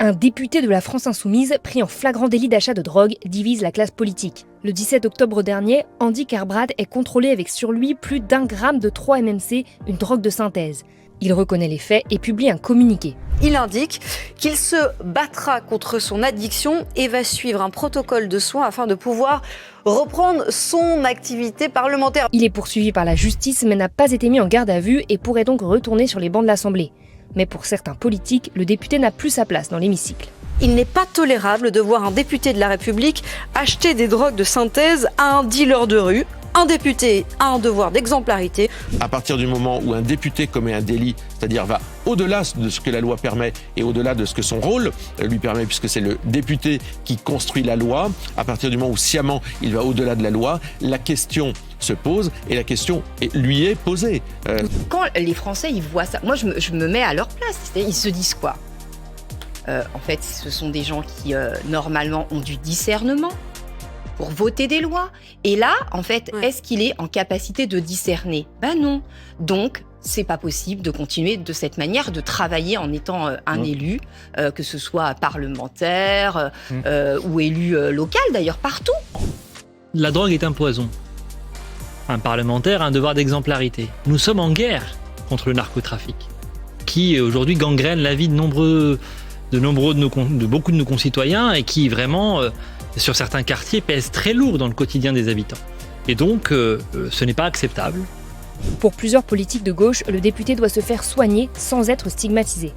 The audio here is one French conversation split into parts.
Un député de la France Insoumise pris en flagrant délit d'achat de drogue divise la classe politique. Le 17 octobre dernier, Andy Kerbrad est contrôlé avec sur lui plus d'1 gramme de 3-MMC, une drogue de synthèse. Il reconnaît les faits et publie un communiqué. Il indique qu'il se battra contre son addiction et va suivre un protocole de soins afin de pouvoir reprendre son activité parlementaire. Il est poursuivi par la justice mais n'a pas été mis en garde à vue et pourrait donc retourner sur les bancs de l'Assemblée. Mais pour certains politiques, le député n'a plus sa place dans l'hémicycle. Il n'est pas tolérable de voir un député de la République acheter des drogues de synthèse à un dealer de rue. Un député a un devoir d'exemplarité. À partir du moment où un député commet un délit, c'est-à-dire va au-delà de ce que la loi permet et au-delà de ce que son rôle lui permet, puisque c'est le député qui construit la loi, à partir du moment où sciemment il va au-delà de la loi, la question se pose et la question lui est posée. Quand les Français ils voient ça, moi je me mets à leur place, ils se disent quoi ? En fait, ce sont des gens qui normalement ont du discernement pour voter des lois. Et là, en fait, Est-ce qu'il est en capacité de discerner ? Ben non. Donc, c'est pas possible de continuer de cette manière, de travailler en étant un élu, que ce soit parlementaire ou élu local, d'ailleurs, partout. La drogue est un poison. Un parlementaire a un devoir d'exemplarité. Nous sommes en guerre contre le narcotrafic, qui aujourd'hui gangrène la vie de beaucoup de nos concitoyens et qui vraiment, sur certains quartiers, pèse très lourd dans le quotidien des habitants. Et donc, ce n'est pas acceptable. Pour plusieurs politiques de gauche, le député doit se faire soigner sans être stigmatisé.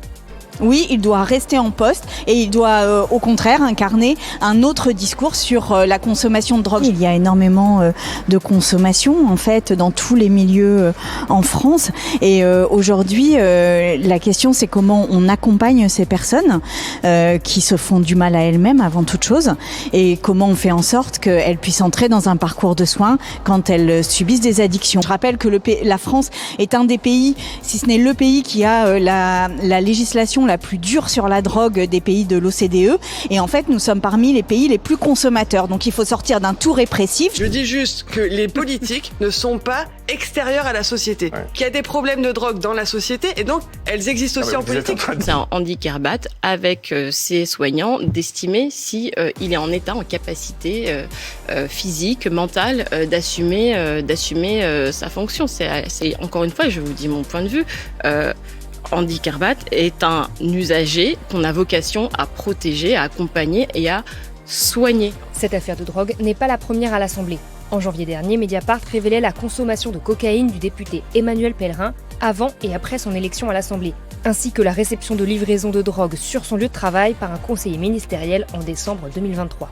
Oui, il doit rester en poste et il doit au contraire incarner un autre discours sur la consommation de drogue. Il y a énormément de consommation en fait dans tous les milieux en France et aujourd'hui la question c'est comment on accompagne ces personnes qui se font du mal à elles-mêmes avant toute chose et comment on fait en sorte qu'elles puissent entrer dans un parcours de soins quand elles subissent des addictions. Je rappelle que la France est un des pays, si ce n'est le pays qui a la législation la plus dure sur la drogue des pays de l'OCDE et en fait nous sommes parmi les pays les plus consommateurs, donc il faut sortir d'un tout répressif. Je dis juste que les politiques ne sont pas extérieures à la société, qu'il y a des problèmes de drogue dans la société et donc elles existent aussi en politique. C'est un Andy Kerbrad avec ses soignants d'estimer si il est en état, en capacité physique, mentale d'assumer sa fonction. C'est encore une fois, je vous dis mon point de vue, Andy Kerbrad est un usager qu'on a vocation à protéger, à accompagner et à soigner. Cette affaire de drogue n'est pas la première à l'Assemblée. En janvier dernier, Mediapart révélait la consommation de cocaïne du député Emmanuel Pellerin avant et après son élection à l'Assemblée, ainsi que la réception de livraisons de drogue sur son lieu de travail par un conseiller ministériel en décembre 2023.